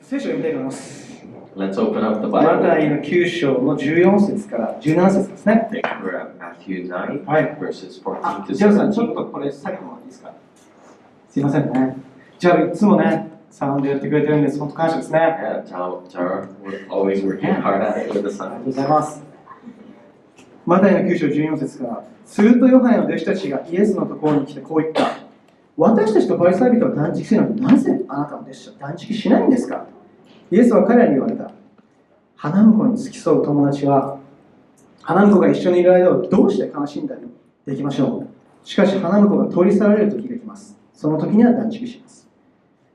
聖書を読みたいと思います。Let's open up the マ Bible. タイの9章の14節から17節ですね。 I think we're at Matthew 9, はい。 verses 14 to ジャルさん、ちょっ 17. とこれ下げてもらっていいですか。すいませんね。ジャルいつもね、サウンドやってくれてるんです。本当感謝ですね。 Yeah, Jar, we're always working hard at it with the ありがとう sun. ございます。マタイの9章14節から、するとヨハネの弟子たちがイエスのところに来てこう言った。私たちとパリサイ人は断食するのになぜあなたの弟子は断食しないんですか。イエスは彼らに言われた。花婿に付き添う友達は花婿が一緒にいる間をどうして悲しんだりできましょう。しかし花婿が取り去られる時が来ます。その時には断食します。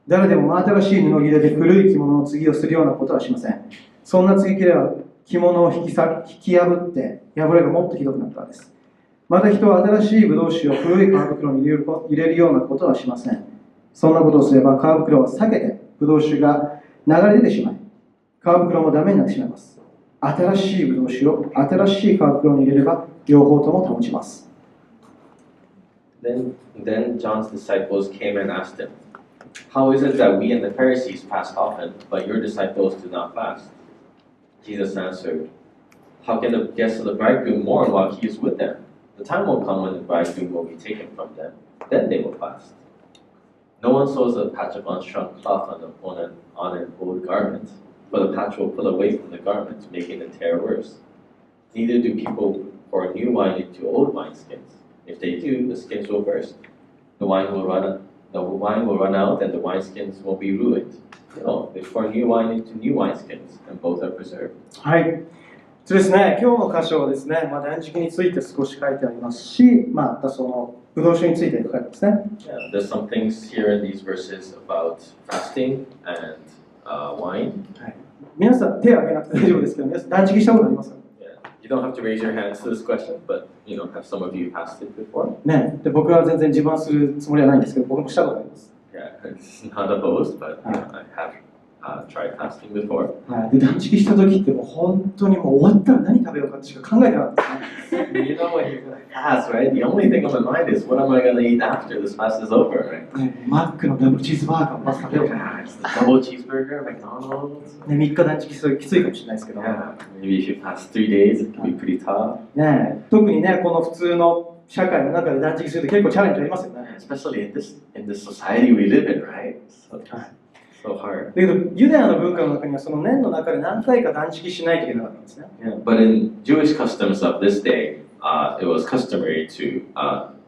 誰でも真新しい布切れで古い着物の継ぎをするようなことはしません。そんな継ぎ切れは着物を引き破って破れがもっとひどくなったのです。また人は新しいブドウ酒を古い皮袋に入れるようなことはしません。そんなことをすれば皮袋は裂けてブドウ酒が流れ出てしまい、皮袋もダメになってしまいます。新しいブドウ酒を新しい皮袋に入れれば両方とも保ちます。 Then John's disciples came and asked him, How is it that we and the Pharisees fast often, but your disciples do not fast? Jesus answered, How can the guests of the bridegroom mourn while he is with them? The time will come when the bridegroom will be taken from them. Then they will fast. No one sews a patch of unshrunk cloth on an old garment, for the patch will pull away from the garment, making the tear worse. Neither do people pour new wine into old wineskins. If they do, the skins will burst. The wine will run out, and the wineskins will be ruined. No, they pour new wine into new wineskins, and both are preserved. はい。そうですね、今日の箇所はですね、断食について少し書いてありますし、またそのブドウ酒について書かれてますね。Yeah, there's some things here in these verses about fasting and wine. はい、皆さん手を挙げなくて大丈夫ですけど、皆さん断食したことありますか？ Yeah, you don't have to raise your hands to this question, but have some of you fasted before? ね、で僕は全然自慢するつもりはないんですけど、僕もしたことあります。Yeah, it's not opposed, but I have tried fasting before. はい、で断食した時ってもう本当にもう終わったら何食べようかってしか考えてなかったですね。You know when you're gonna fast, right? The only thing on my mind is what am I gonna eat after this fast is over, right? ね、マックのダブルチーズバーガーをまず食べようかな。It's the double cheeseburger, McDonald's. ね、3日断食するきついかもしれないですけど、Yeah, maybe if you fast 3 days, it can be pretty tough. ね、特にね、この普通の社会の中で断食すると結構チャレンジありますよね。Especially in this society we live in, right? So hard. だけど、ユダヤの文化の中にはその年の中で何回か断食しないといけなかったんですね。Yeah, but in Jewish customs of this day, it was customary to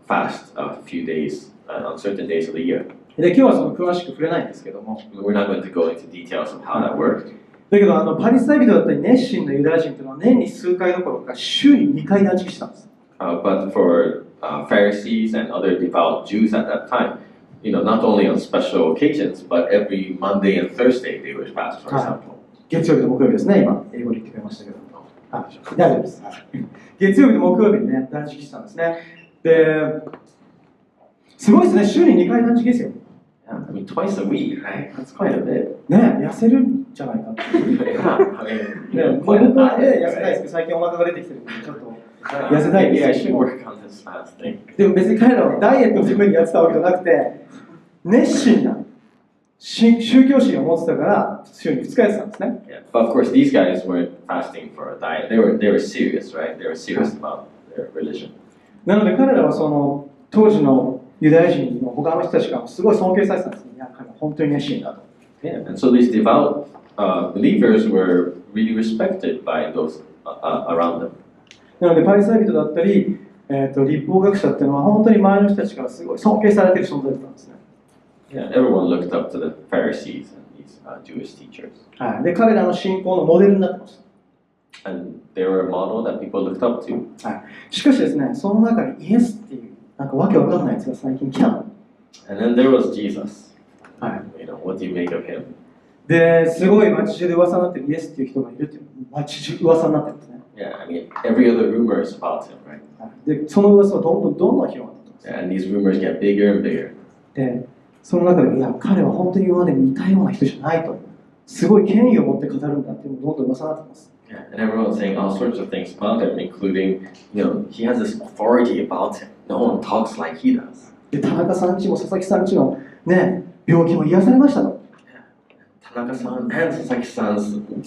fast a few days on certain days of the year. で、今日はその詳しく触れないんですけども、 We're not going to go into details of how that worked. だけどパリサイ人だったり熱心なユダヤ人というのは年に数回どころか週に2回断食したんです。But for Pharisees and other devout Jews at that time, not only on special occasions, but every Monday and Thursday they would fast, for example. 月曜日と木曜日ですね、今、英語で言ってくれましたけど。大丈夫です。月曜日と木曜日にね、断食したんですね。で、すごいですね、週に2回断食ですよ。Yeah, I mean, twice a week, right? That's quite a bit. ね、痩せるんじゃないかって。Yeah, I mean, 僕 quite a はね、 diet, 痩せないです right? けど、最近お腹が出てきてるんで、ちょっと。 Maybe I should work on this fasting. でも別に彼らはダイエットのためにやってたわけじゃなくて、熱心な宗教心を持ってたから週に2日やってたんですね。Yeah, but of course these guys weren't fasting for a diet. They were serious, right? They were serious about their religion. なので彼らはその当時のユダヤ人の他の人たちからすごい尊敬されてたんですね。いや、彼は本当に熱心だと。Yeah, and so these devout believers were really respected by those around them. なのでパリサイ人だったり、立法学者っていうのは本当に周りの人たちからすごい尊敬されている存在だったんですね。Yeah, everyone looked up to the Pharisees and these Jewish teachers. はい、で彼らの信仰のモデルになってました。And they were a model that people looked up to. はい、しかしですね、その中にイエスっていうなんかわけわかんないやつが最近来たの。And then there was Jesus. はい。What do you make of him? で、すごい街中で噂になってるイエスっていう人がいるっていう街中噂になってるんですね。Yeah, I mean, every other rumor is about him, right? で、その噂はどんどん広がっています。And these rumors get bigger and bigger. で、その中で、いや、彼は本当に今までにいたような人じゃないと、すごい権威を持って語るんだっていうのがどんどん噂になっています。Yeah, and everyone's saying all sorts of things about him, including, he has this authority about him. No one talks like he does. で、田中さんちも佐々木さんちのね、病気も癒されましたと。Tanaka-san and Sasaki-san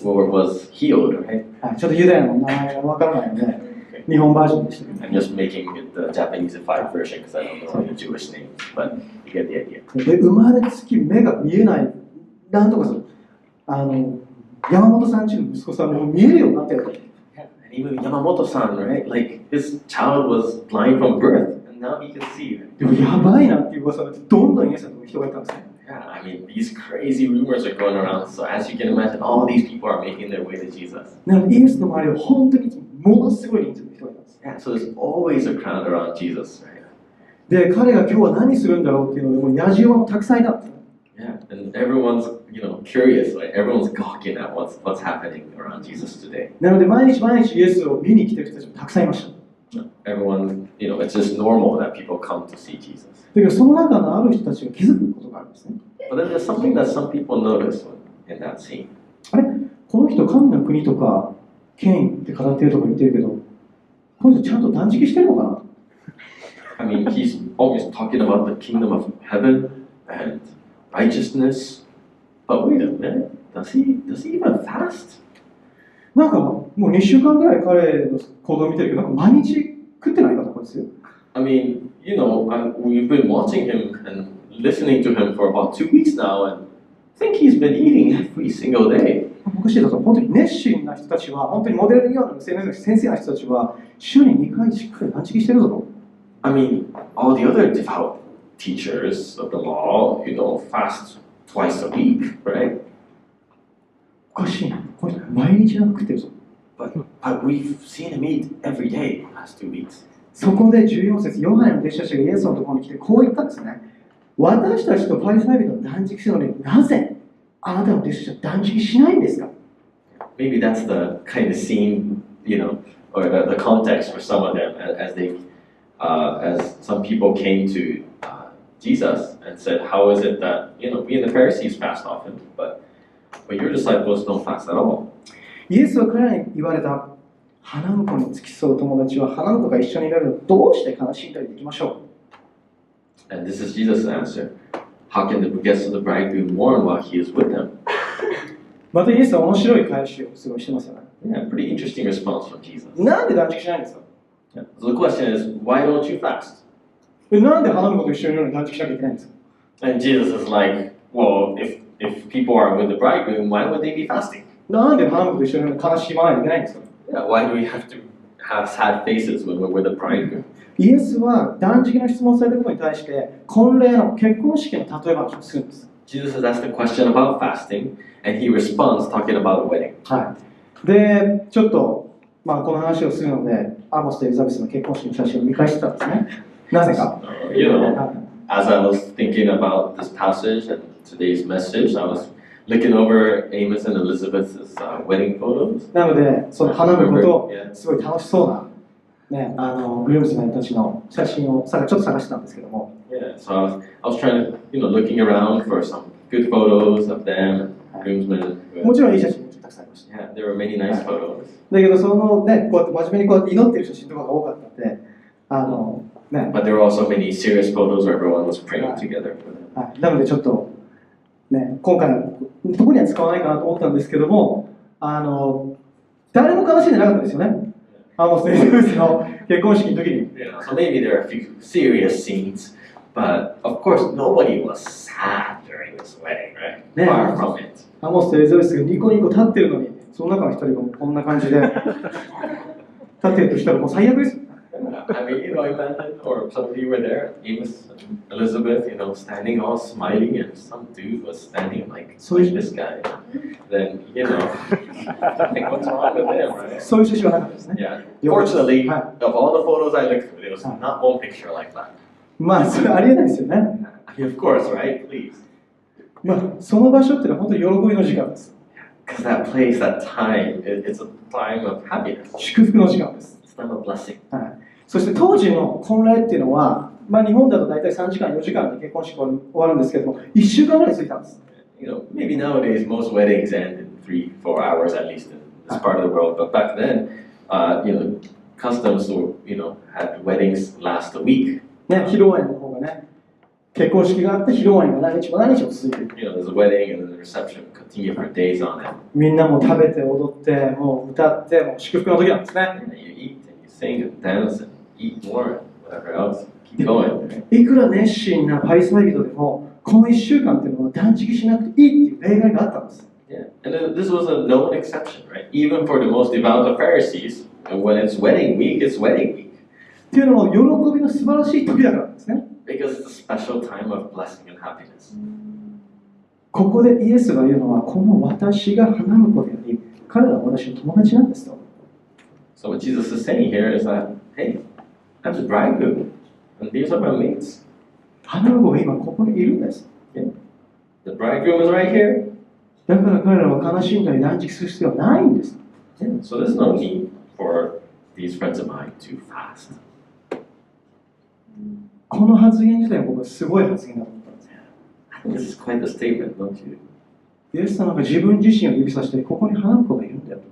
was healed, right? はい、ちょっとユダヤの名前がわからないので、日本バージョンでしたけど。 I'm just making it the Japanese-ified version because I don't know any Jewish names, but you get the idea. で、生まれつき目が見えない、なんとかする。山本さんちの息子さんも見えるようになってる。And even Yamamoto-san, right? Like his child was blind from birth, and now he can see. でもやばいなっていう噂で、どんどんイエスの人がいたんですね。Yeah, I mean, these crazy rumors are going around. So as you can imagine, all these people are making their way to Jesus. なので、イエスの周りは本当にものすごい人数の人がいたんです。Yeah, so there's always a crowd around Jesus, right? で、彼が今日は何するんだろうっていうので、もう野獣もたくさんいたんです。Yeah, and everyone's, curious. Like everyone's gawking at what's happening around Jesus today. なので、毎日毎日イエスを見に来てる人たちもたくさんいました。Everyone, it's just normal that people come to see Jesus. だけど、その中のある人たちが気づくことがあるんですね。But then there's something that some people notice in that scene. あれ、この人、神の国とか権威って語ってるとか言ってるけど、この人ちゃんと断食してるのかな？ I mean, he's always talking about the kingdom of heaven and righteousness. But wait a minute, does he even fast? なんかもう2週間ぐらい彼の行動を見てるけど、なんか毎日食ってないかとかですよ。I mean, we've been watching him and listening to him for about 2 weeks now, and I think he's been eating every single day. おかしいだと、本当に熱心な人たちは、本当にモデルにような先生な人たちは、週に2回しっかり断食してるぞと。I mean, all the other devout teachers of the law, fast twice a week, right? おかしいな。この人毎日なんか食ってるぞ。But we've seen him eat every day the past 2 weeks. そこで14節、ヨハネの弟子たちがイエスのところに来てこう言ったんですね。私たちとパリサイ人は断食するのになぜあなたの弟子たちは断食しないんですか？ Maybe that's the kind of scene, or the context for some of them as some people came to Jesus and said, how is it that, we and the Pharisees fast often, but your disciples don't fast at all? イエスは彼らに言われた。花婿に付き添う友達は花婿が一緒にいるのどうして悲しんだりできましょう And this is Jesus' answer. How can the guests of the bridegroom mourn while he is with them? またイエスは面白い返しをすごいしてますよね。Yeah, pretty interesting response from Jesus. なんで断食しないんですか？ Yeah. So the question is, why don't you fast? なんで花婿と一緒にいるのに断食しなきゃいけないんですか？ And Jesus is like, well, if people are with the bridegroom, why would they be fasting? なんで花婿と一緒にいるのに悲しまないといけないんですか？ Yeah, why do we have to have sad faces when we're with the bridegroom? イエスは断食の質問されたことに対して婚礼の結婚式の例え話をするんです。Jesus has asked a question about fasting, and he responds talking about a wedding. はい。で、ちょっと、この話をするので、アモスとエリザベスの結婚式の写真を見返してたんですね。なぜか。As I was thinking about this passage and today's message, I was looking over Amos and Elizabeth's wedding photos. なので、その花婿とすごい楽しそうな、ね、グルームスメンたちの写真をちょっと探してたんですけども。Yeah, so I was trying to, looking around for some good photos of them, groomsmen. もちろんいい写真もたくさんありました。Yeah, there were many nice photos. だけど、こうやって真面目にこうやって祈ってる写真とかが多かったんで、ね。But there were also many serious photos where everyone was praying together. はい。なのでちょっと、ね、今回特には使わないかなと思ったんですけども、誰も悲しんでなかったですよね。アモスとエリザベスの結婚式の時に。So maybe there are a few serious scenes, but of course nobody was sad during this wedding, right? Far from it. アモスとエリザベスがニコニコ立ってるのに、その中の一人がこんな感じで立ってるとしたらもう最悪です。I mean, imagine, or some of you were there, Amos and Elizabeth, standing all smiling, and some dude was standing like this guy. Then, like, what's wrong with him, right? そういう写真はなかったですね。Yeah. Fortunately, of all the photos I looked through, there was not one picture like that. それありえないですよね。Of course, right? Please. その場所ってのは本当に喜びの時間です。Because that place, that time, it's a time of happiness. 祝福の時間です。It's a time of blessing. そして当時の婚礼っていうのは、日本だと大体3時間、4時間で結婚式終わるんですけども、1週間ぐらいついたんです。Maybe nowadays most weddings end in 3-4 hours at least in this part of the world, but back then, customs, had weddings last a week. ね、披露宴の方がね、結婚式があって披露宴が何日も何日も続いていく。You know, there's a wedding and then the reception continue for days on it. みんなも食べて踊ってもう歌ってもう祝福の時なんですね。And you eat and you sing and dance and eat more and whatever else. Keep going. いくら熱心なパリサイ人でもこの1週間っていうのは断食しなくていいっていう例外があったんです。Yeah, and then this was a known exception, right? Even for the most devout of Pharisees, and when it's wedding week, it's wedding week. っていうのも喜びの素晴らしい時だからですね。Because it's a special time of blessing and happiness. ここでイエスが言うのは、この私が花婿であり、彼らは私の友達なんですと。So what Jesus is saying here is that, hey, I'm the bridegroom, and these are my mates. 花婿が今ここにいるんです。Yeah. The bridegroom is right here. だから彼らは悲しんだり断食する必要はないんです。Yeah. So there's no need for these friends of mine to fast. この発言自体は僕はすごい発言だと思ったんです。I think this is quite a statement, don't you? イエス様が自分自身を指さして、ここに花婿がいるんだよと。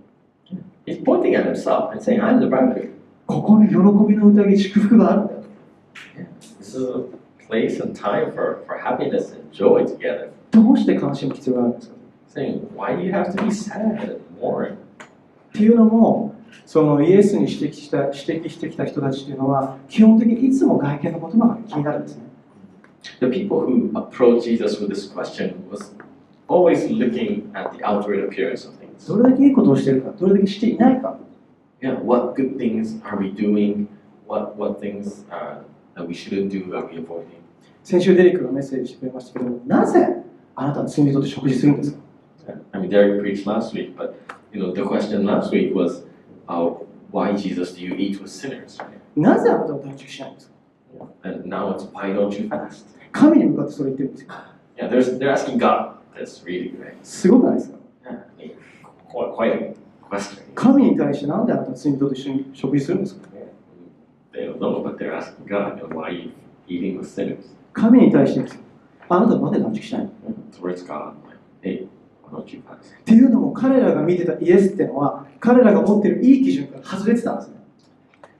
He's pointing at himself and saying, I'm the bridegroom. ここに喜びの宴、祝福があるんだよと。Yeah. This is a place and time for happiness and joy together. どうして悲しむ必要があるんですか？ Saying, why do you have to be sad and mourn? っていうのも、そのイエスに指摘してきた人たちというのは、基本的にいつも外見の言葉が気になるんですね。The people who approached Jesus with this question was always looking at the outward appearance of things. どれだけいいことをしているか、どれだけしていないか。Yeah, what good things are we doing? What things that we shouldn't do are we avoiding? 先週デリックがメッセージしてくれましたけども、なぜあなたは罪人と食事するんですか？ I mean, Derek preached last week, but you know, the question last week was, why Jesus do you eat with sinners? Right? なぜあなたは断食しないんですか？ And now it's why don't you fast? 神に向かってそれ言ってるんですよ。Yeah, they're asking God this really, right? すごくないですか？ Yeah, I mean, quite a question. 神に対してなんであなたは罪人と一緒に食事するんですか？ They don't know, but they're asking God, you know, why are you eating with sinners? 神に対してですよ。あなたはなんで断食しないの？ Towards God, like, hey, why don't you fast? っていうのも彼らが見てたイエスっていうのは彼らが持っているいい基準から外れてたんですね。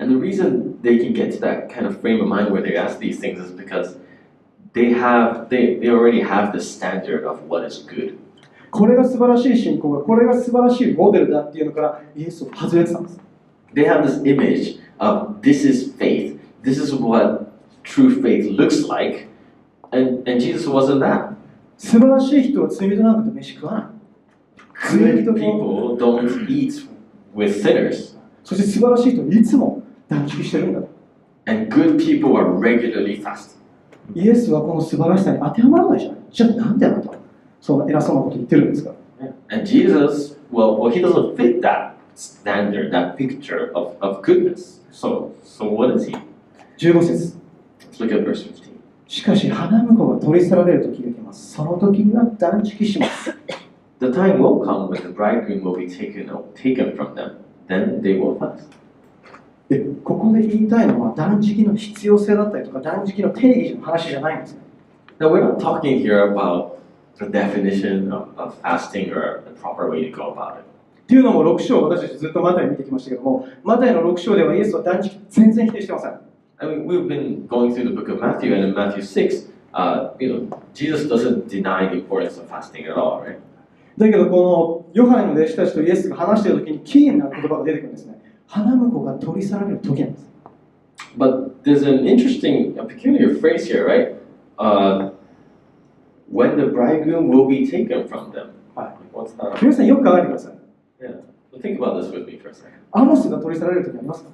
And the reason they can get to that kind of frame of mind where they ask these things is because they already have the standard of what is good. これが素晴らしい信仰が、これが素晴らしいモデルだっていうのからイエスを外れてたんです。They have this image of this is faith, this is what true faith looks like, and Jesus wasn't that. 素晴らしい人は罪人なんかと飯食わない。罪 Good 人と people don't eat with sinners, そして素晴らしい人はいつも断食してるんだと。 and good people are regularly fasting. イエスはこの素晴らしさに当てはまらないじゃない。じゃあなんであなたはそんな偉そうなこと言ってるんですか？ And Jesus, well, he doesn't fit that standard, that picture of goodness. So what is he? 15節。 Let's look at verse 15. しかし花婿が取り去られる時が来ます。その時には断食します。 The time will come when the bridegroom will be taken from them. Then they will fast. で、ここで言いたいのは断食の必要性だったりとか断食の定義の話じゃないんですね。Now we're not talking here about the definition of fasting or the proper way to go about it. っていうのも6章、私たちずっとマタイ見てきましたけども、マタイの6章ではイエスは断食全然否定してません。I mean, we've been going through the book of Matthew, and in Matthew 6, Jesus doesn't deny the importance of fasting at all, right? だけどこのヨハネの弟子たちとイエスが話している時にキーになる言葉が出てくるんですね。花婿が取り去られる時なんです。But there's an interesting, a peculiar phrase here, right? When the bridegroom will be taken from them. はい。 What's that? 皆さんよく考えてください。Yeah. So think about this with me for a second. アモスが取り去られる時ありますか？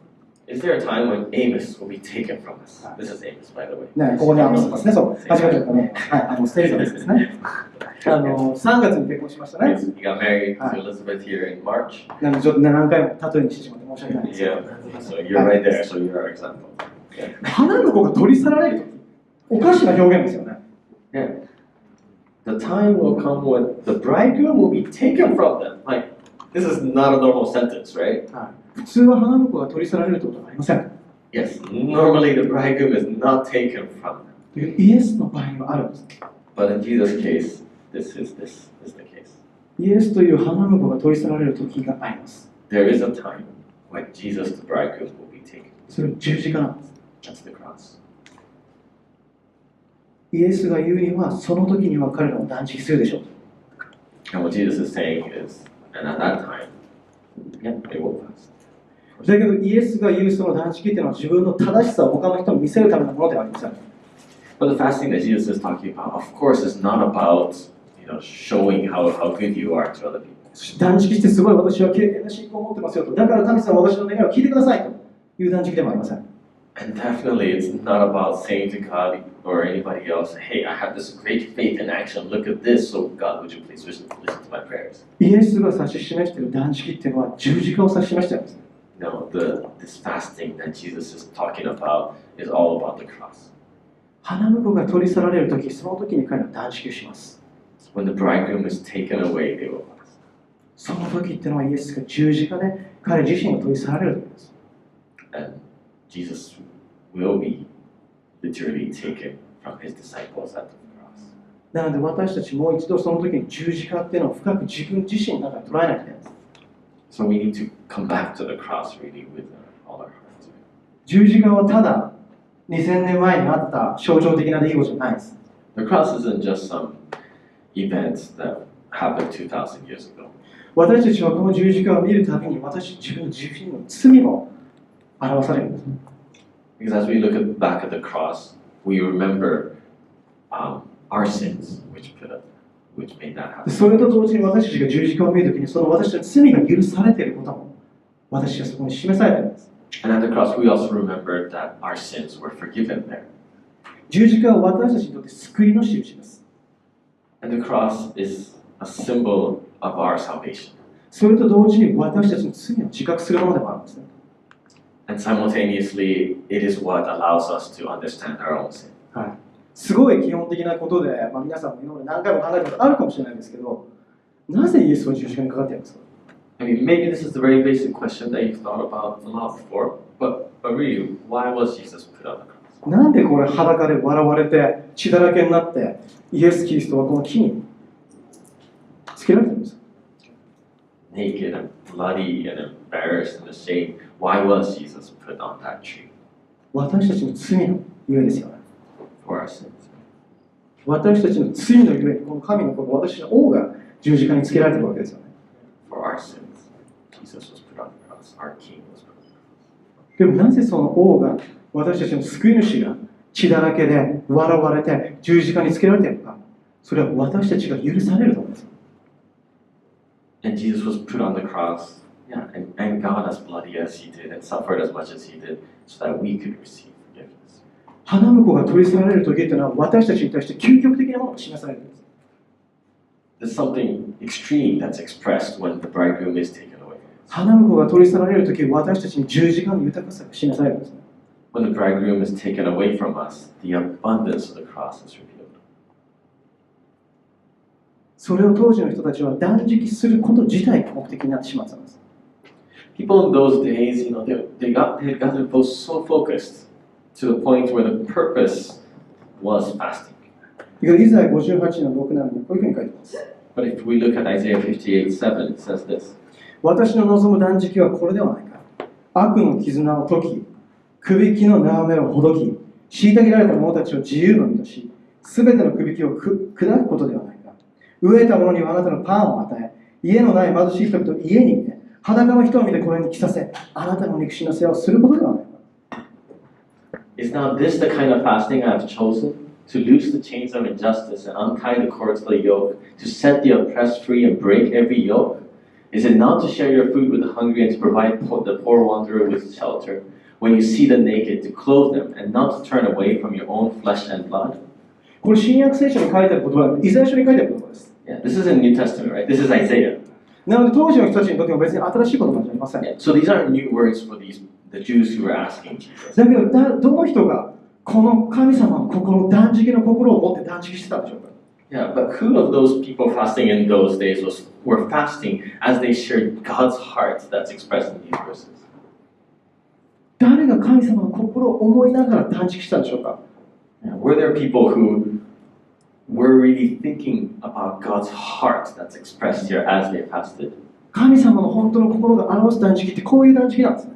Is there a time when Amos will be taken from us? This is Amos, by the way. ね、ここにアモスですね。そう。間違えちゃったね。はい、ステリザベスですね。3月に結婚しましたね。 He got married to Elizabeth here in March. なのでちょっと何回も例えにしてしまって申し訳ないんですけど。 Yeah. So you're right there. So you're our example. Yeah. 花婿が取り去られる時、おかしな表現ですよね。 Yeah. The time will come when the bridegroom will be taken from them. Like, this is not a normal sentence, right? 普通は花婿が取り去られるってことはありません。 Yes, normally the bridegroom is not taken from them. イエスの場合にはあるんです。 But in Jesus' case, this is the case. イエスという花婿が取り去られる時があります。 There is a time when Jesus, the bridegroom, will be taken. それは十字架なんです。 That's the cross. イエスが言うには、その時には彼らは断食するでしょう。And what Jesus is saying is, and at that time, yeah, they will fast. だけどイエスが言うその断食っていうのは自分の正しさを他の人に見せるためのものではありません。But the fasting that Jesus is talking about, of course, is not about showing how good you are to other people. 断食してすごい私は経験な信仰を持ってますよと。だから神様私の願いを聞いてくださいという断食でもありません。And definitely it's not about saying to God or anybody else, hey, I have this great faith in action, look at this, so God, would you please listen to my prayers? イエスが指し示している断食っていうのは十字架を指し示しているんです。No, this fasting that Jesus is talking about is all about the cross. 花婿が取り去られるとき、その時に彼らは断食をします。When the bridegroom is taken away, they will fast. その時っていうのはイエスが十字架で彼自身が取り去られる時です。And Jesus will be literally taken from his disciples at the cross. なので私たちもう一度その時に十字架っていうのを深く自分自身の中で捉えなきゃいけないんです。So we need to come back to the cross really with all our hearts. 十字架はただ2000年前にあった象徴的な出来事じゃないです。The cross isn't just some event that happened 2,000 years ago. 私たちはこの十字架を見るたびに自分自身の罪も表されるんです。Because as we look back at the cross, we remember our sins, which made that happen. それと同時に私たちが十字架を見るときに、その私たちの罪が許されていることも私はそこに示されているんです。And at the cross, we also remember that our sins were forgiven there. 十字架は私たちにとって救いの印です。And the cross is a symbol of our salvation. それと同時に私たちの罪を自覚するものでもあるんですね。And simultaneously, it is what allows us to understand our own sin. はい、すごい基本的なことで、皆さんも今まで何回も考えたことあるかもしれないんですけど、なぜイエスは十字架にかかっているんですか？ I mean, maybe this is the very basic question that you've thought about a lot before, but really, why was Jesus put on the cross? なんでこれ裸で笑われて血だらけになってイエス・キリストはこの木につけられてるんですか？ Naked and bloody and embarrassed and ashamed, why was Jesus put on that tree? 私たちの罪のゆえですよね。For our sins. 私たちの罪のゆえにこの神の子、私の王が十字架につけられているわけですよね。For our sins, Jesus was put on the cross. Our King was put on the cross. でもなぜその王が、私たちの救い主が血だらけで笑われて十字架につけられているのか、それは私たちが許されるためです。And Jesus was put on the cross, yeah, and God as bloody as he did and suffered as much as he did so that we could receive forgiveness. 花婿が取り去られる時というのは私たちに対して究極的なものが示されるんです。There's something extreme that's expressed when the bridegroom is taken away. 花婿が取り去られる時、私たちに十字架の豊かさが示されるんですね。When the bridegroom is taken away from us, the abundance of the cross is revealed. それを当時の人たちは断食すること自体が目的になってしまったんです。People in those days, they had gotten so focused to the point where the purpose was fasting. イザヤ58の6なのにこういうふうに書いてます。But if we look at Isaiah 58:7, it says this. 私の望む断食はこれではないか。悪の絆を解き、くびきの縄目をほどき、虐げられた者たちを自由の身とし、すべてのくびきを砕くことではないか。飢えた者にはあなたのパンを与え、家のない貧しい人々を家にいて、裸の人を見てこれに着させ、あなたの肉親の世話をすることではないか。Is not this the kind of fasting I have chosen? To loose the chains of injustice and untie the cords of the yoke, to set the oppressed free and break every yoke? Is it not to share your food with the hungry and to provide the poor wanderer with shelter? When you see the naked, to clothe them and not to turn away from your own flesh and blood? これ新約聖書に書いてある言葉で、イザヤ書に書いてある言葉です。Yeah, this is in New Testament, right? This is Isaiah. なので当時の人たちにとっても別に新しい言葉じゃありません。Yeah, so these aren't new words for the Jews who were asking Jesus. だけどどの人がこの神様の心、断食の心を持って断食してたんでしょうか？ Yeah, but who of those people fasting in those days were fasting as they shared God's heart that's expressed in these verses? 誰が神様の心を思いながら断食したんでしょうか？ Yeah, were there people who were really thinking about God's heart that's expressed here as they fasted? 神様の本当の心が表す断食ってこういう断食なんですね。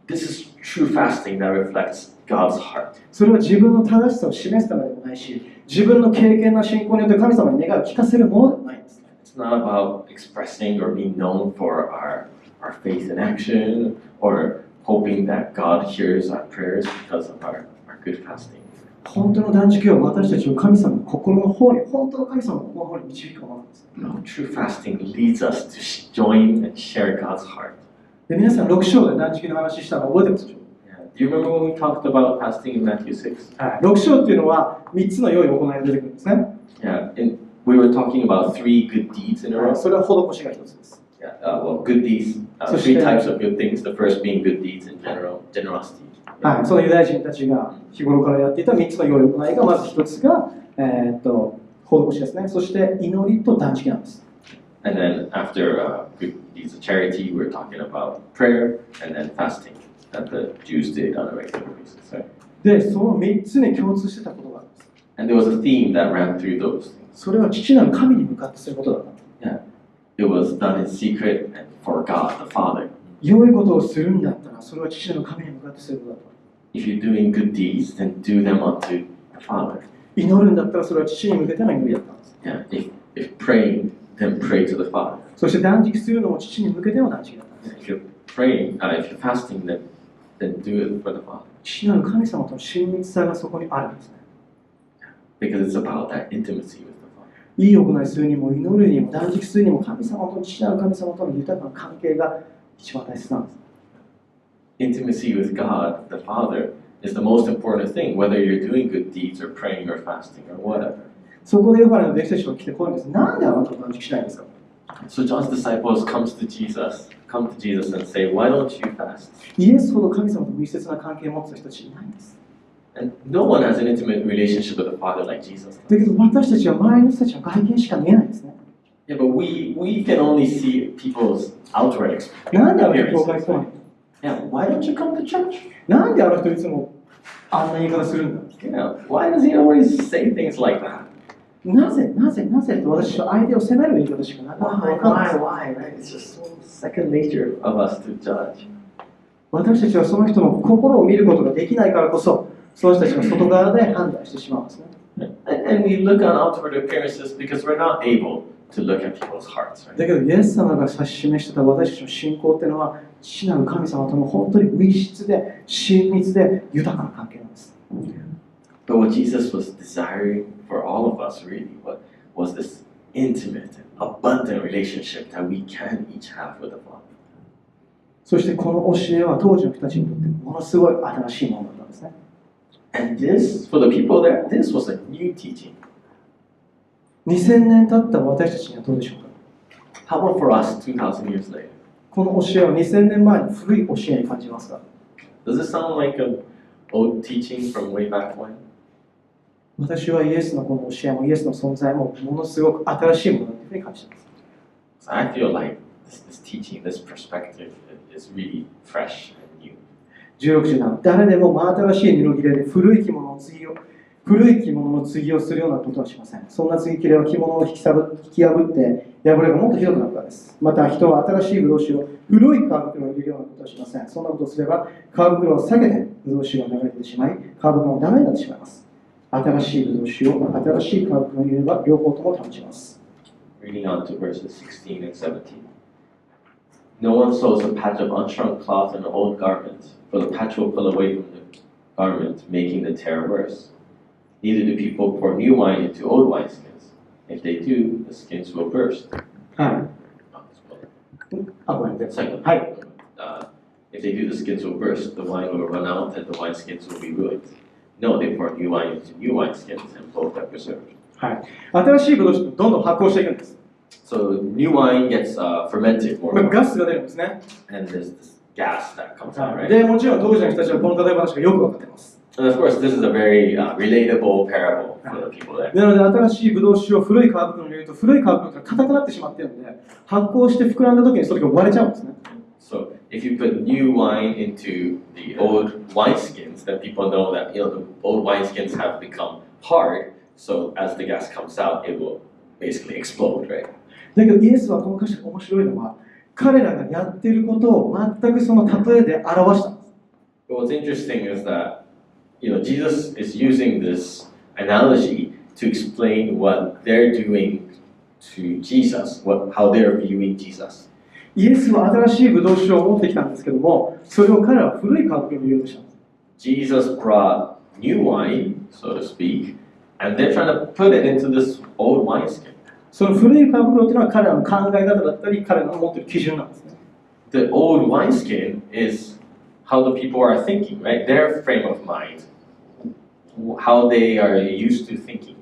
This is true fasting that reflects God's heart. それは自分の正しさを示すためでもないし、自分の経験な信仰によって神様に願いを聞かせるものでもないんです。It's not about expressing or being known for our faith in action or hoping that God hears our prayers because of our good fasting. 本当の断食は私たちを神様の心の方に、本当の神様の心の方に導くものなんです。No, true fasting leads us to join and share God's heart. で、皆さん6章で断食の話したの覚えてますでしょうか？ Do you remember when we talked about fasting in Matthew 6? はい、6章っていうのは3つの良い行いが出てくるんですね。Yeah, and we were talking about 3 good deeds in a row. それは施しが1つです。Yeah, well, good deeds, 3 types of good things. The first being good deeds in generosity. はい、そのユダヤ人たちが日頃からやっていた3つの良い行いが、まず1つが、施しですね。そして祈りと断食なんです。And then after good deeds of charity, we're talking about prayer and then fasting that the Jews did on a regular basis. Right? で、その3つに共通してたことがあるんです。And there was a theme that ran through those things. それは父なる神に向かってすることだった。Yeah. It was done in secret and for God the Father. 良いことをするんだったら、それは父なる神に向かってすることだった。If you're doing good deeds, then do them unto the Father. 祈るんだったら、それは父に向けての祈りだったんです。Yeah. If praying, then pray to the Father. そして断食するのも父に向けての断食だったんです。If you're praying, if you're fasting, then do it for the Father. 父なる神様との親密さがそこにあるんですね。Because it's about that intimacy with the Father. いい行いするにも祈るにも断食するにも神様と父なる神様との豊かな関係が一番大切なんです。Intimacy with God, the Father, is the most important thing, whether you're doing good deeds or praying or fasting or whatever. そこでヨハネの弟子たちが来てこういうんです。なんであなたは断食しないんですか？ So John's disciples come to Jesus and say, why don't you fast? イエスほど神様と密接な関係を持つ人たちいないんです。And no one has an intimate relationship with the Father like Jesus. だけど私たちは周りの人たちの外見しか見えないんですね。Yeah, but we can only see people's outward なんであの人教 experiences. 会来ないの？ Yeah, why don't you come to church? なんであの人いつもあんな言い方するんだ？ Yeah, why does he always say things like that? なぜと私は相手を責める言い方しかなく Why? Right? It's just so second nature of us to judge. 私たちはその人の心を見ることができないからこそ、その人たちの外側で判断してしまうんですね。And we look on outward appearances because we're not able to look at people's hearts. Right? だけど、イエス様が指し示してた私たちの信仰っていうのは、父なる神様との本当に密室で、親密で豊かな関係なんです。But what Jesus was desiring for all of us really was this intimate and abundant relationship that we can each have with the Father. そしてこの教えは当時の人たちにとってものすごい新しいものだったんですね。And this, for the people there, this was a new teaching. 2000年経った私たちにはどうでしょうか？ How about for us 2,000 years later? この教えは2000年前の古い教えに感じますか？ Does it sound like an old teaching from way back when? 私はイエスのこの教えもイエスの存在もものすごく新しいものだというふうに感じています。So I feel like this teaching, this perspective is really fresh and new. 16章、誰でも真新しい布切れで古い着物の継ぎをするようなことはしません。そんな継ぎ切れは着物を引き破って破れがもっとひどくなるからです。また人は新しいブドウ酒を古い皮袋に入れるようなことはしません。そんなことをすれば皮袋を避けてブドウ酒が流れてしまい、皮袋もダメになってしまいます。新しいブドウ酒を新しい皮袋に入れれば両方とも保ちます。Reading on to verses 16 and 17. No one sews a patch of unshrunk cloth in an old garment, for the patch will pull away from the garment, making the tear worse. Neither do people pour new wine into old wineskins. If they do, the skins will burst. はい。ごめんなさい。はい。If they do, the skins will burst, the wine will run out, and the wineskins will be ruined. No, they pour new wine into new wineskins, and both are preserved. はい。新しいブドウ酒をどんどん発酵していくんです。So new wine gets fermented more. ガスが出るんですね。And there's this gas that comes out, right? で、もちろん当時の人たちはこの例え話がよく分かっています。And of course, this is a very relatable parable for the people there. なので、新しいブドウ酒を古い皮袋に入れると、古い皮袋が硬くなってしまっているので、発酵して膨らんだ時にそれが割れちゃうんですね。So if you put new wine into the old wineskins, then people know that the old wineskins have become hard. So as the gas comes out, it will basically explode, right? だけど、イエスはこの歌詞が面白いのは、彼らがやっていることを全くその例えで表したんです。But what's interesting is that, Jesus is using this analogy to explain what they're doing to Jesus, how they're viewing Jesus. イエスは新しいブドウ酒を持ってきたんですけども、それを彼らは古い皮袋に入れようとしたんです。Jesus brought new wine, so to speak, and they're trying to put it into this old wineskin. その古い皮袋っていうのは彼らの考え方だったり、彼らの持っている基準なんですね。The old wineskin is how the people are thinking, right? Their frame of mind, how they are used to thinking.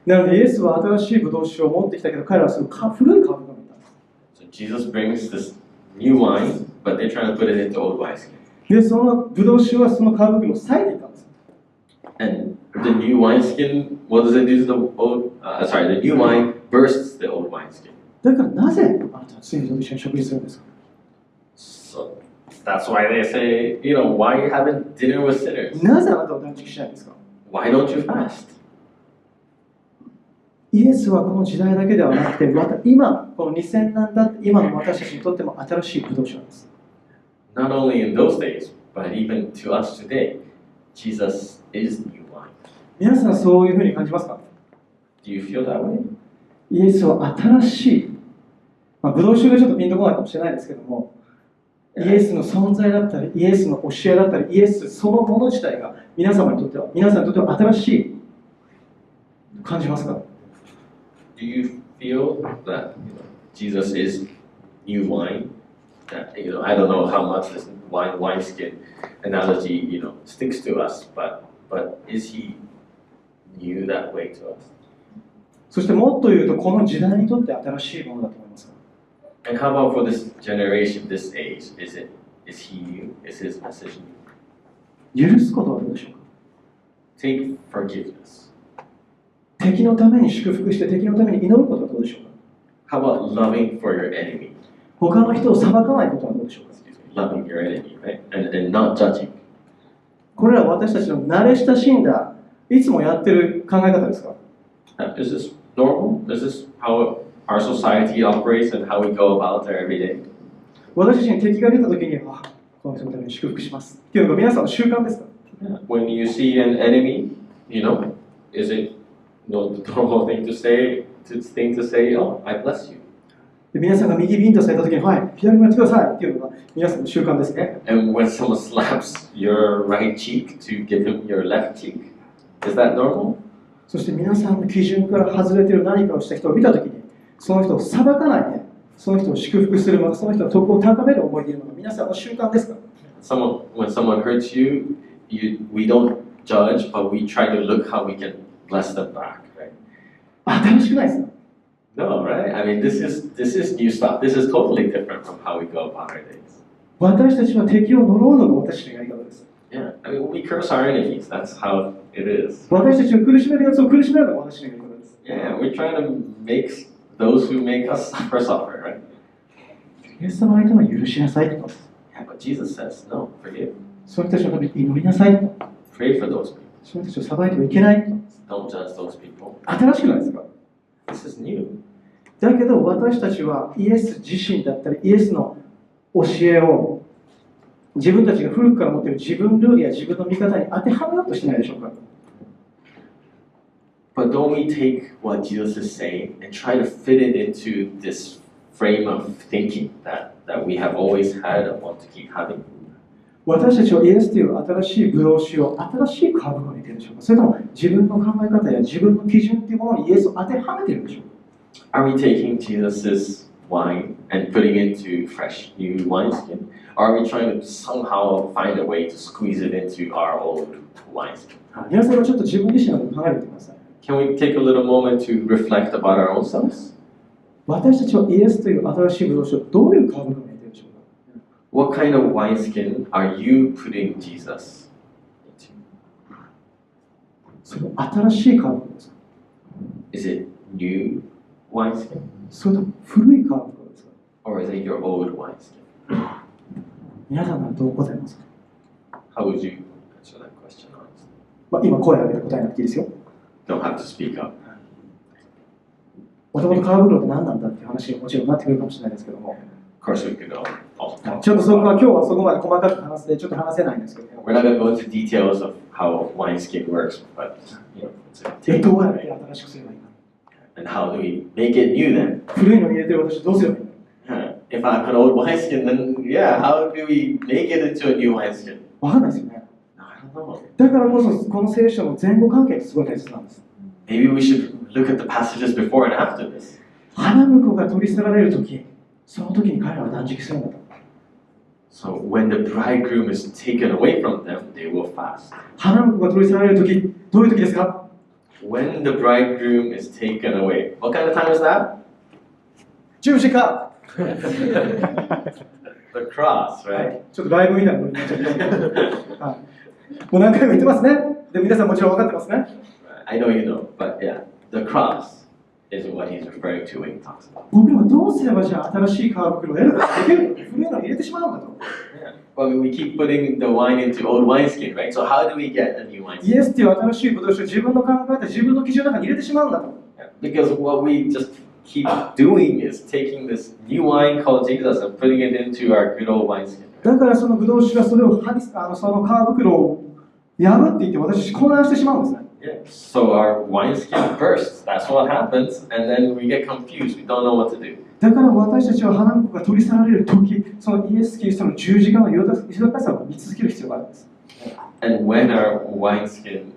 なので、イエスは新しいブドウ酒を持ってきたけど、彼らはその古い皮袋にいたんです。So Jesus brings this new wine, but they're trying to put it into old wineskin. で、そのブドウ酒はその皮袋を裂いていたんです。And the new wineskin, what does it do to the old? The new wine bursts the old wineskin. だからなぜあなたは罪人と一緒に食事するんですか？ So that's why they say, why are you having dinner with sinners? なぜあなたは断食しないんですか？ Why don't you fast? イエスはこの時代だけではなくて、また今、この2000年だって今の私たちにとっても新しいブドウ酒なんです。Not only in those days, but even to us today, Jesus is new wine. 皆さんそういうふうに感じますか？ Do you feel that way? イエスは新しい、ブドウ酒がちょっとピンとこないかもしれないですけども、イエスの存在だったり、イエスの教えだったり、イエスそのもの自体が皆さんにとっては新しい感じますか？ Do you feel that Jesus is new wine? That, I don't know how much this wineskin analogy sticks to us, but is he new that way to us? そしてもっと言うと、この時代にとって新しいものだと思いますか？ And how about for this generation, this age? Is he new? Is his message new? 許すことはどうでしょうか？ Take forgiveness. 敵のために祝福して敵のために祈ることはどうでしょうか？ How about loving for your enemy? 他の人を裁かないことはどうでしょうか？ Loving your enemy, right? And not judging. これらは私たちの慣れ親しんだ、いつもやってる考え方ですか？ Is this normal? Is this how our society operates and how we go about our everyday? 私たちに敵が出たときに、この人のために祝福しますっていうのが皆さんの習慣ですか？ When you see an enemy, is it the normal thing to say, oh, I bless you? で皆さんが右ビンタされたときに、左もやってくださいっていうのが皆さんの習慣ですね。And when someone slaps your right cheek to give him your left cheek, is that normal? そして皆さんの基準から外れている何かをした人を見たときに、その人を裁かないで、その人を祝福する、またその人の徳を高める思いでいるのが皆さんの習慣ですか？ When someone hurts you, we don't judge, but we try to look how we can bless them back, right? 新しくないですか？ No, right? I mean, this is new stuff. This is totally different from how we go about our days. 私たちは敵を呪うのが私たちのやり方です。Yeah, I mean, we curse our enemies. That's how it is. 私たちを苦しめるやつを苦しめるのが私のやり方です。Yeah, we're trying to make those who make us suffer, right? イエス様相手は許しなさいと。Yeah, but Jesus says, no, forgive. その人たちのために祈りなさいと。Pray for those people. その人たちを裁いてはいけないと。Don't judge those people. 新しくないですか？ This is new. だけど私たちはイエス自身だったりイエスの教えを自分たちが古くから持っている自分ルールや自分の見方に当てはめようとしないでしょうか？ But don't we take what Jesus is saying and try to fit it into this frame of thinking that we have always had and want to keep having? 私たちはイエスという新しいブドウ酒を新しい皮袋に入れているでしょうか？それとも自分の考え方や自分の基準というものにイエスを当てはめているでしょうか？ Are we taking Jesus' wine and putting it into fresh new wineskin? Or are we trying to somehow find a way to squeeze it into our old wineskin? 皆さんはちょっと自分自身のことを考えてみてください。Can we take a little moment to reflect about our own selves? 私たちはイエスという新しいブドウ酒をどういう皮袋に入れているでしょうか？ What kind of wineskin are you putting Jesus into? それは新しい皮袋ですか？ Is it new wineskin? それとも古い皮袋ですか？ Or is it your old wineskin? 皆さんはどう答えますか？ How would you answer that question, honestly? 今声を上げて答えなくていいですよ。Don't have to speak up. もともと皮袋って何なんだっていう話にもちろんなってくるかもしれないですけども。Of course, we could all talk ちょっとそこは about. 今日はそこまで細かく話せないんですけど、 We're not going to go into details of how wineskin works, but it's a どうや take, って right? 新しくすればいいか。 And how do we make it new then? 古いのに入れてる私どうすればいいの。 If I have an old wineskin, then yeah, how do we make it into a new wineskin? わかんないですよね。 I don't know. だからこそこの聖書の前後関係ってすごい大切なんです。 Maybe we should look at the passages before and after this. 花婿が取り去られるとき、その時に彼らは断食するんだと。 So when the bridegroom is taken away from them, they will fast. 花婿が取り去られるとき、どういう時ですか？ When the bridegroom is taken away. What kind of time is that? 十字架。 The cross, は right? い、ちょっとライブみたいなのになっちゃって、はい、もう何回も言ってますね。で皆さんもちろん分かってますね。 I know you know, but yeah, the cross is what he's referring to when he talks about. 僕らはどうすればじゃあ新しい皮袋を得ることができるのか、古いのに入れてしまうんだと。 Yeah. Well, we keep putting the wine into old wineskin, right? So how do we get a new イ wineskin? エスっていう新しいことをして自分の考えて自分の基準の中に入れてしまうんだと。 Yeah. Because what we just keep doing is taking this new wine called Jesus and putting it into our good old wineskin. だからそのブドウ酒はそれをその皮袋を破っていって私たち混乱してしまうんですね。 Yeah. So our wineskin bursts. That's what happens, and then we get confused. We don't know what to do. だから私たちは花婿が取り去られるとき、そのイエス・キリストの十字架の豊かさを見続ける必要があるんです。 And when our wineskin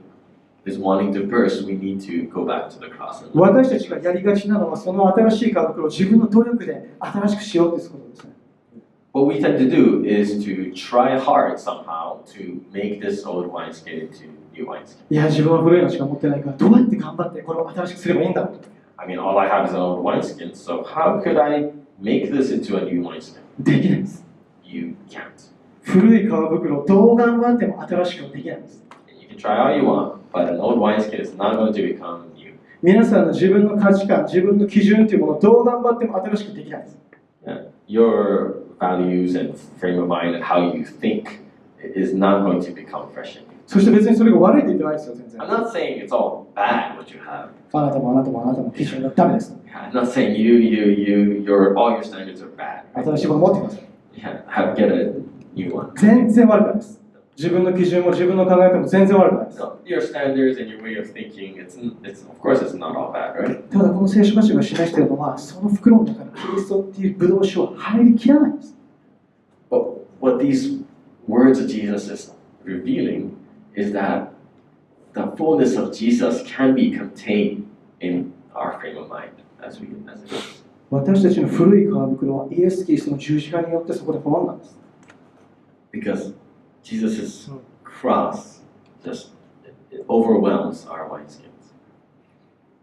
is wanting to burst, we need to go back to the cross. 私たちがやりがちなのはその新しい皮袋を自分の努力で新しくしようということですね。 What we tend to do is to try hard somehow to make this old wineskin into new wineskin. いや、自分は古いのしか持ってないから、どうやって頑張ってこれを新しくすればいいんだろう。 I mean, all I have is an old wineskin, so how could I make this into a new wineskin? できないんです。 You can't. 古い皮袋をどう頑張っても新しくはできないんです。 You can try all you want, but an old wineskin is not going to become new. 皆さんの自分の価値観、自分の基準というものをどう頑張っても新しくできないんです。 Yeah. Your values and frame of mind and how you think is not going to become fresh in you. そして別にそれが悪いって言ってないですよ、全然。 I'm not saying it's all bad what you have. あなたもあなたもあなたの基準がダメです。 I'm not saying all your standards are bad. 新しいものを持ってください。 Get a new one. 全然悪くないです。自分の基準も自分の考え方も全然悪くないです。 So your standards and your way of thinking, it's of course it's not all bad, right? ただこの聖書箇所が示しているのは、その袋の中にキリストっていうブドウ酒は入りきらないんです。 But what these words of Jesus is revealing is that the fullness of Jesus can be contained in our frame of mind as it is. 私たちの古い皮袋はイエス・キリストの十字架によってそこで滅んだんです。 Because Jesus' cross just it overwhelms our wineskins.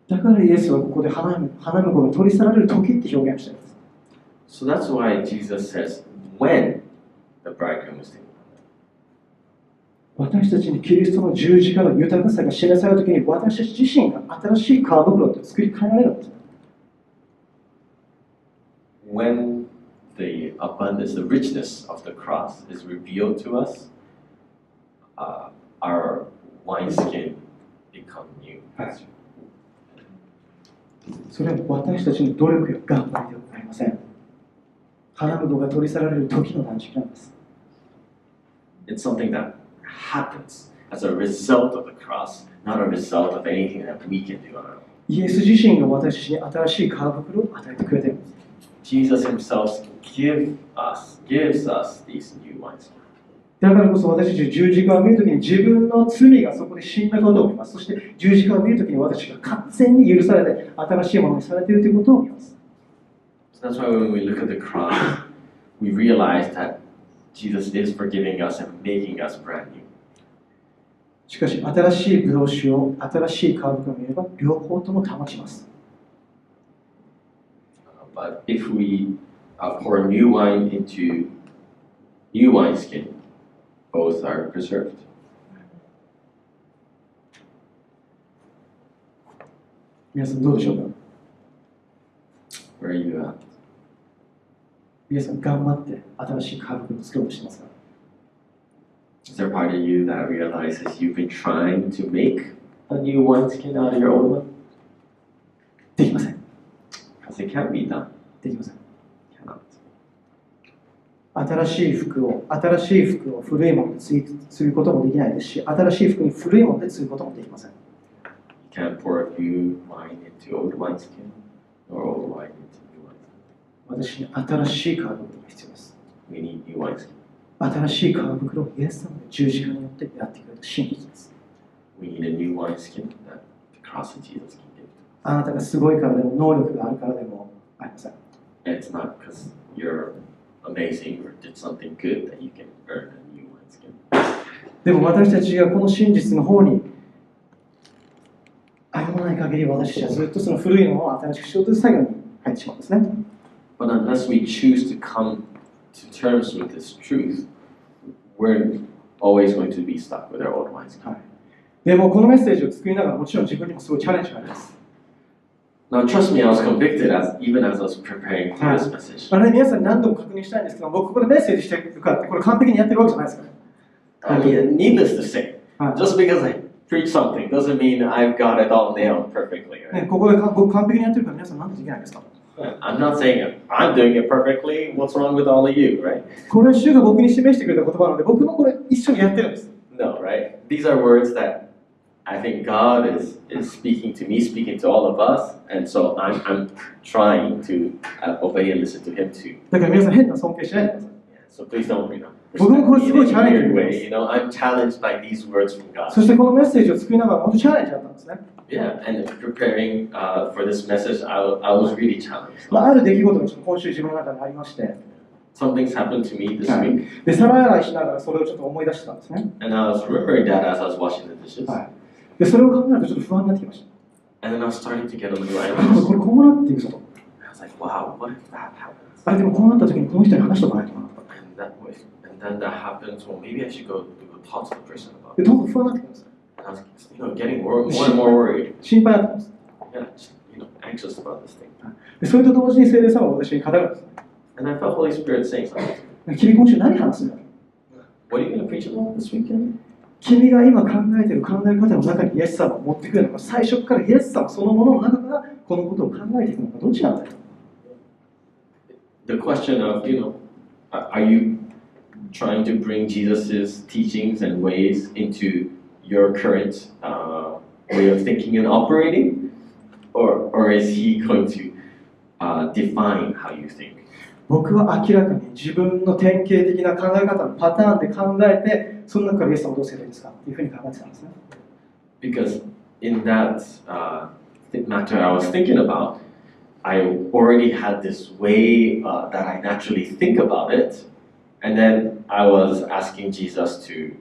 だからイエスはここで花婿が取り去られる時って表現しています。 So that's why Jesus says, when the bridegroom is taken. 私たちにキリストの十字架の豊かさが示される時に私たち自身が新しい皮袋と作り変えられるんです。 When the abundance, the richness of the cross is revealed to us, our wineskin become new. それは私たちの努力や頑張りではありません。花婿が取り去られる時の断食なんです。 It's something that happens as a result of the cross, not a result of anything that we can do on our own. イエス自身が私たちに新しい皮袋を与えてくれています。 Jesus himself gives us these new wineskins. だからこそ私たち十字架を見るときに自分の罪がそこで死んだことを見ます。そして十字架を見るときに私が完全に許されて新しいものにされているということを見ます。 So that's why when we look at the cross, we realize that Jesus is forgiving us and making us brand new. しかし新しいブドウ酒を新しい皮袋を見れば両方とも保ちます。 But if we pour new wine into new wineskin, both are preserved. 皆さんどうでしょうか。 Where are you at? 皆さん頑張って新しい皮袋を作ろうとしてますか。 Is there a part of you that realizes you've been trying to make a new wineskin out of your old one? できません。 Because it can't be done. できません。 Cannot. 新しい服を古いもので継ぐこともできないですし、新しい服に古いもので継ぐこともできません。You can't pour new wine into old wineskin, or old wine into new wineskin. 私に新しい皮袋が必要です。We need new wineskin. 新しい皮袋をイエス様の十字架によってやってくれた真実です。We need a new wineskin that the cross of Jesus can give to us. あなたがすごいからでも、能力があるからでもありません。And it's not because you're amazing or did something good that you can earn a new wineskin. でも私たちがこの真実の方に歩まない限り、私たちはずっとその古いのを新しくしようという作業に入ってしまうんですね。But unless we choose to come to terms with this truth, we're always going to be stuck with our old wineskin. でもこのメッセージを作りながら、もちろん自分にもすごいチャレンジがあります。Now, trust me, I was convicted even as I was preparing for this message. 皆さんに何度も確認したいんですけど、僕ここでメッセージしてるからって、これ完璧にやってるわけじゃないですから。Needless to say, just because I preach something doesn't mean I've got it all nailed perfectly. Right? ここで僕完璧にやってるから皆さん何でできないんですか？ I'm not saying I'm doing it perfectly. What's wrong with all of you, right? これは主が僕に示してくれた言葉なので、僕もこれ一緒にやってるんです。No, right? These are words that I think God is speaking to me, speaking to all of us, and so I'm trying to obey and listen to Him too. だから皆さん変な尊敬しないでください。So please don't, respect me in a weird way. You know, I'm challenged by these words from God. そしてこのメッセージを作りながら本当にチャレンジだったんですね。Yeah, and preparing for this message, I was really challenged. ある出来事が今週自分の中でありまして、Something's happened to me this week. で、皿洗いしながらそれをちょっと思い出したんですね。And I was remembering that as I was washing the dishes. で、それを考えるとちょっと不安になってきました。 And then I was starting to get a little anxious. これこうなっていくぞと。I was like, wow, what if that happens? あれでもこうなった時にこの人に話しておかないとなと。And then that happens, well, maybe I should go talk to the person about で、it. どんどん不安になってきます。And I was, getting more and more worried. 心配になってきます。Yeah, anxious about this thing. で、それと同時に聖霊様が私に語るんです。And I felt Holy Spirit saying something. 君今週何話すんだろう？ What are you going to preach about this weekend? 君が今考えている考え方の中にイエス様を持ってくるのか、最初からイエス様そのものの中からこのことを考えていくのか、どっちなんだよ。The question of, are you trying to bring Jesus' teachings and ways into your current way of thinking and operating? Or is he going to define how you think? 僕は明らかに自分の典型的な考え方のパターンで考えて、その中からイエス様をどうすればいいですかっていうふうに考えてたんですね。Because in that matter I was thinking about, I already had this way that I naturally think about it, and then I was asking Jesus to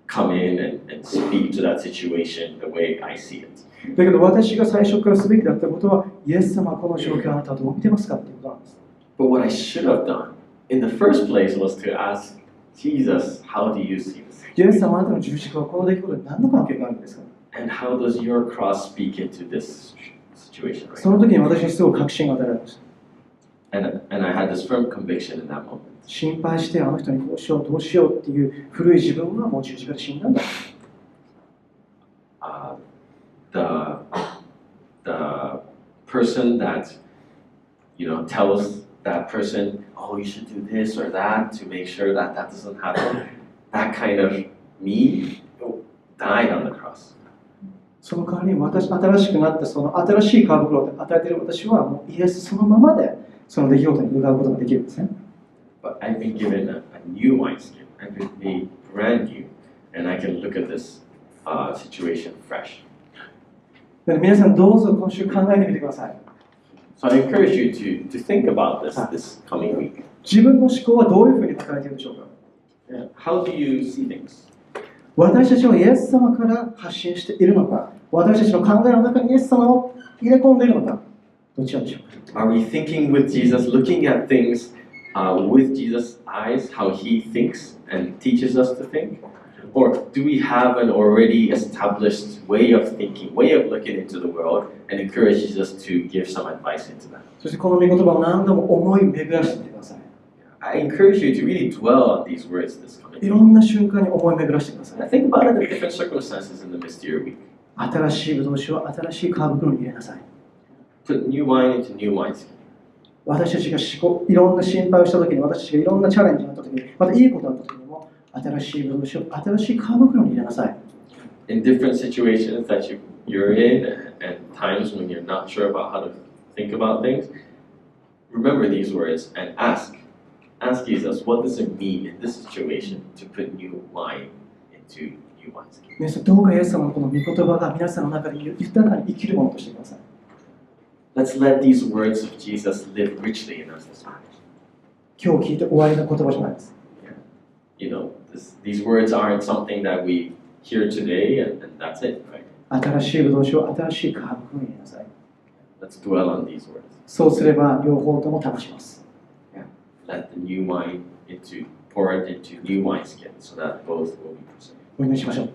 come in and speak to that situation the way I see it. だけど私が最初からすべきだったことは、イエス様はこの状況をあなたはどう見てますかっていうことなんです。But what I should have done in the first place was to ask Jesus, how do you see this? イエス様、あなたの十字架はこの出来事に何の関係があるんですか？ And how does your cross speak into this situation? Right? その時に私にすごい確信が与えられました。And I had this firm conviction in that moment. 心配してあの人にこうしようどうしようっていう古い自分はもう十字架で死んだんだ。The person that tells that person, oh, you should do this or that to make sure that doesn't happen. That kind of me died on the cross. その代わりに新しくなったその新しい皮袋を与えている私はもうイエスそのままでその出来事に向かうことができるんですね。But I've been given a new wineskin. I've been made brand new, and I can look at this situation fresh. 皆さんどうぞ今週考えてみてください。So I encourage you to think about this coming week. 自分の思考はどういうふうに働いているでしょうか？ How do you see things? 私たちはイエス様から発信しているのか、私たちの考えの中にイエス様を入れ込んでいるのか、どちらでしょうか？ Are we thinking with Jesus, looking at things with Jesus' eyes, how he thinks and teaches us to think? Or do we have an already established way of thinking, way of looking into the world, and encourages us to give some advice into that? そしてこの御言葉を何度も思い巡らしてみてください。I encourage you to really dwell on these words this coming いろんな瞬間に思い巡らしてください。 week. Think about it in different circumstances in the midst of your week. 新しいブドウ酒を新しい皮袋に入れなさい。 Put new wine into new wineskin. 私たちがいろんな心配をしたときに、私たちがいろんなチャレンジがあったときに、またいいことがあったときにも、新しいぶどう酒を新しい皮袋に入れなさい。In different situations that you're in and times when you're not sure about how to think about things, remember these words and ask. Ask Jesus, what does it mean in this situation to put new wine into new wineskin? 皆さん、どうかイエス様のこの御言葉が皆さんの中で豊かに生きるものとしてください。Let's let these words of Jesus live richly in us this morning. 今日聞いて終わりの言葉じゃないです。You know, these words aren't something that we hear today and that's it, right? 新しいぶどう酒を新しい皮袋に入れなさい。Let's dwell on these words. そうすれば両方とも正します。Let the new wine pour it into new wineskins so that both will be preserved. お祈りしましょう。